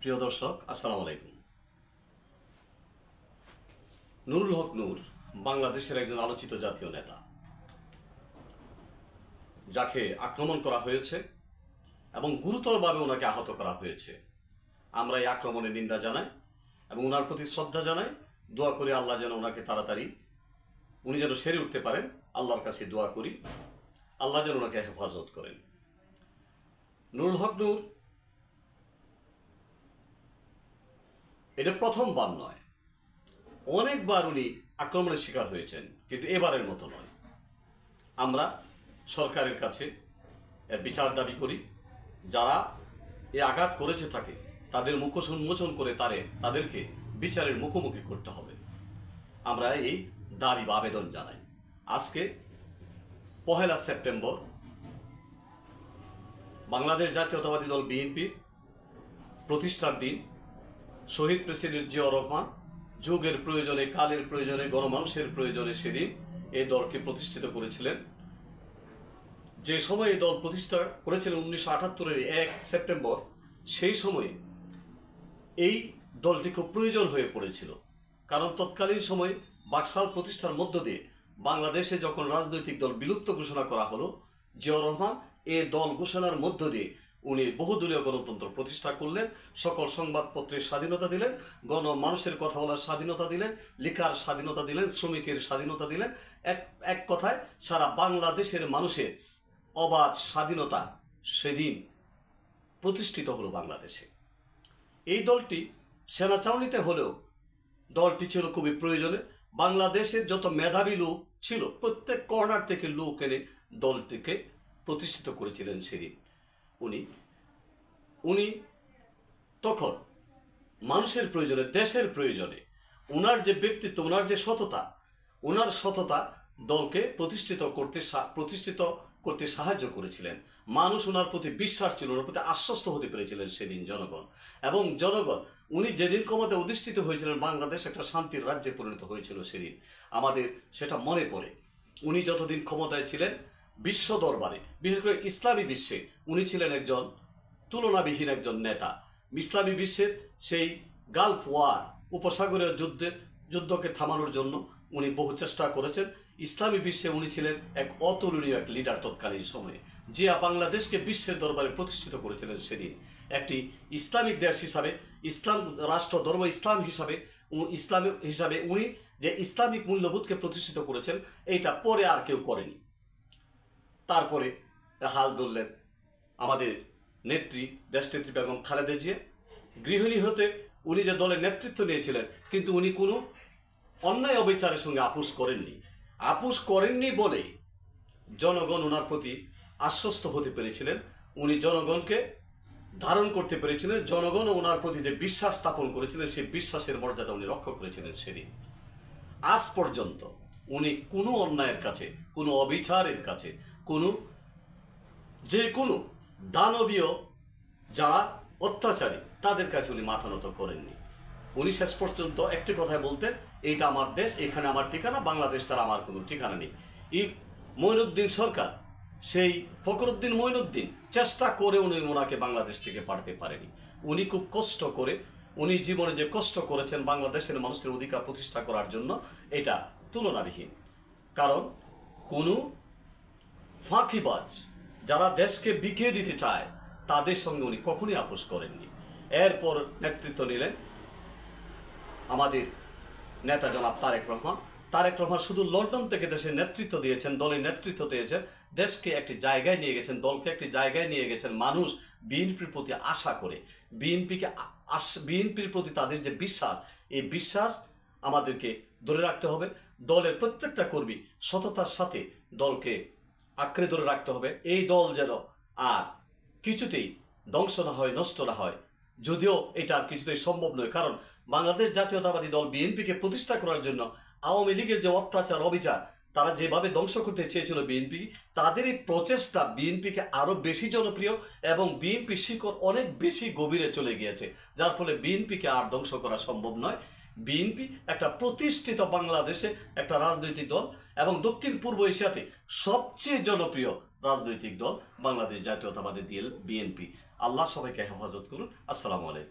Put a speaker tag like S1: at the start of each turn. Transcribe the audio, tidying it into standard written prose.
S1: প্রিয় দর্শক, আসসালামু আলাইকুম। নুরুল হক নূর বাংলাদেশের একজন আলোচিত জাতীয় নেতা, যাকে আক্রমণ করা হয়েছে এবং গুরুতরভাবে ওনাকে আহত করা হয়েছে। আমরা এই আক্রমণের নিন্দা জানাই এবং ওনার প্রতি শ্রদ্ধা জানাই। দোয়া করি আল্লাহ যেন ওনাকে তাড়াতাড়ি উনি যেন সেরে উঠতে পারেন। আল্লাহর কাছে দোয়া করি আল্লাহ যেন ওনাকে হেফাজত করেন। নুরুল হক নূর এটা প্রথমবার নয়, অনেকবার উনি আক্রমণের শিকার হয়েছেন, কিন্তু এবারের মতো নয়। আমরা সরকারের কাছে এর বিচার দাবি করি। যারা এ আঘাত করেছে থাকে তাদের মুখোশ উন্মোচন করে তাদেরকে বিচারের মুখোমুখি করতে হবে। আমরা এই দাবি বা আবেদন জানাই। আজকে 1 সেপ্টেম্বর বাংলাদেশ জাতীয়তাবাদী দল বিএনপি প্রতিষ্ঠার দিন। শহীদ প্রেসিডেন্ট জিয়াউর রহমান যুগের প্রয়োজনে, কালের প্রয়োজনে, গণমানুষের প্রয়োজনে সেদিন এই দলকে প্রতিষ্ঠিত করেছিলেন। যে সময় এই দল প্রতিষ্ঠা করেছিলেন 1978-এর 1 সেপ্টেম্বর, সেই সময়ে এই দলটি খুব প্রয়োজন হয়ে পড়েছিল। কারণ তৎকালীন সময়ে বাকশাল প্রতিষ্ঠার মধ্য দিয়ে বাংলাদেশে যখন রাজনৈতিক দল বিলুপ্ত ঘোষণা করা হলো, জিয়াউর রহমান এই দল ঘোষণার মধ্য দিয়ে উনি বহুদলীয় গণতন্ত্র প্রতিষ্ঠা করলেন। সকল সংবাদপত্রের স্বাধীনতা দিলেন, গণমানুষের কথা বলার স্বাধীনতা দিলেন, লেখার স্বাধীনতা দিলেন, শ্রমিকের স্বাধীনতা দিলেন। এক কথায় সারা বাংলাদেশের মানুষের অবাধ স্বাধীনতা সেদিন প্রতিষ্ঠিত হলো বাংলাদেশে। এই দলটি সেনা ছাউনিতে হলেও দলটি ছিল খুবই প্রয়োজনে। বাংলাদেশের যত মেধাবী লোক ছিল প্রত্যেক কর্নার থেকে লোক এনে দলটিকে প্রতিষ্ঠিত করেছিলেন সেদিন। উনি তখন মানুষের প্রয়োজনে, দেশের প্রয়োজনে ওনার যে ব্যক্তিত্ব, ওনার যে সততা দলকে প্রতিষ্ঠিত করতে সাহায্য করেছিলেন। মানুষ ওনার প্রতি বিশ্বাস ছিল, ওনার প্রতি আশ্বস্ত হতে পেরেছিলেন সেদিন জনগণ। এবং জনগণ উনি যেদিন ক্ষমতায় অধিষ্ঠিত হয়েছিলেন, বাংলাদেশ একটা শান্তির রাজ্যে পরিণত হয়েছিল সেদিন। আমাদের সেটা মনে পড়ে। উনি যতদিন ক্ষমতায় ছিলেন বিশ্ব দরবারে, বিশেষ করে ইসলামী বিশ্বে উনি ছিলেন একজন তুলনাবিহীন একজন নেতা। ইসলামী বিশ্বের সেই গালফ ওয়ার, উপসাগরীয় যুদ্ধকে থামানোর জন্য উনি বহু চেষ্টা করেছেন। ইসলামী বিশ্বে উনি ছিলেন এক অতুলনীয় এক লিডার তৎকালীন সময়ে। জিয়া বাংলাদেশকে বিশ্বের দরবারে প্রতিষ্ঠিত করেছিলেন সেদিন। একটি ইসলামিক দেশ হিসাবে, ইসলাম রাষ্ট্র, ধর্ম ইসলাম হিসাবে উনি যে ইসলামিক মূল্যবোধকে প্রতিষ্ঠিত করেছেন, এইটা পরে আর কেউ করেনি। তারপরে হাল ধরলেন আমাদের নেত্রী, দেশনেত্রী বেগম খালেদা জিয়া। গৃহিণী হতে উনি যে দলের নেতৃত্ব নিয়েছিলেন, কিন্তু উনি কোনো অন্যায় অবিচারের সঙ্গে আপোষ করেননি বলে জনগণ ওনার প্রতি আশ্বস্ত হতে পেরেছিলেন। উনি জনগণকে ধারণ করতে পেরেছিলেন। জনগণ ওনার প্রতি যে বিশ্বাস স্থাপন করেছিলেন, সেই বিশ্বাসের মর্যাদা উনি রক্ষা করেছিলেন সেদিন। আজ পর্যন্ত উনি কোনো অন্যায়ের কাছে, কোনো অবিচারের কাছে, যে কোনো দানবীয় যারা অত্যাচারী তাদের কাছে উনি মাথা নত করেননি। উনি শেষ পর্যন্ত একটি কথায় বলতেন, এইটা আমার দেশ, এখানে আমার ঠিকানা, বাংলাদেশ ছাড়া আমার কোনো ঠিকানা নেই। মঈনুদ্দিন সরকার, সেই ফখরুদ্দিন মঈনুদ্দিন চেষ্টা করে ওনাকে বাংলাদেশ থেকে পাঠাতে পারেনি। উনি খুব কষ্ট করে, উনি জীবনে যে কষ্ট করেছেন বাংলাদেশের মানুষের অধিকার প্রতিষ্ঠা করার জন্য, এটা তুলনাবিহীন। কারণ কোনো ফাঁকিবাজ যারা দেশকে বিকিয়ে দিতে চায় তাদের সঙ্গে উনি কখনোই আপোষ করেননি। এরপর নেতৃত্ব নিলেন আমাদের নেতা জনাব তারেক রহমান। শুধু লন্ডন থেকে দেশের নেতৃত্ব দিয়েছেন, দলের নেতৃত্ব দিয়েছেন, দেশকে একটি জায়গায় নিয়ে গেছেন, দলকে একটি জায়গায় নিয়ে গেছেন। মানুষ বিএনপির প্রতি আশা করে, বিএনপির প্রতি তাদের যে বিশ্বাস, এই বিশ্বাস আমাদেরকে ধরে রাখতে হবে। দলের প্রত্যেকটা কর্মী সততার সাথে দলকে আঁকড়ে ধরে রাখতে হবে। এই দল যেন আর কিছুতেই ধ্বংস না হয়, নষ্ট না হয়। যদিও এটা আর কিছুতেই সম্ভব নয়, কারণ বাংলাদেশ জাতীয়তাবাদী দল বিএনপিকে প্রতিষ্ঠা করার জন্য আওয়ামী লীগের যে অত্যাচার, অবিচার, তারা যেভাবে ধ্বংস করতে চেয়েছিল বিএনপি, তাদের এই প্রচেষ্টা বিএনপিকে আরও বেশি জনপ্রিয় এবং বিএনপি শিকড় অনেক বেশি গভীরে চলে গিয়েছে, যার ফলে বিএনপিকে আর ধ্বংস করা সম্ভব নয়। বিএনপি একটা প্রতিষ্ঠিত বাংলাদেশে একটা রাজনৈতিক দল এবং দক্ষিণ পূর্ব এশিয়াতে সবচেয়ে জনপ্রিয় রাজনৈতিক দল বাংলাদেশ জাতীয়তাবাদী দল বিএনপি। আল্লাহ সবাইকে হেফাজত করুন। আসসালামু আলাইকুম।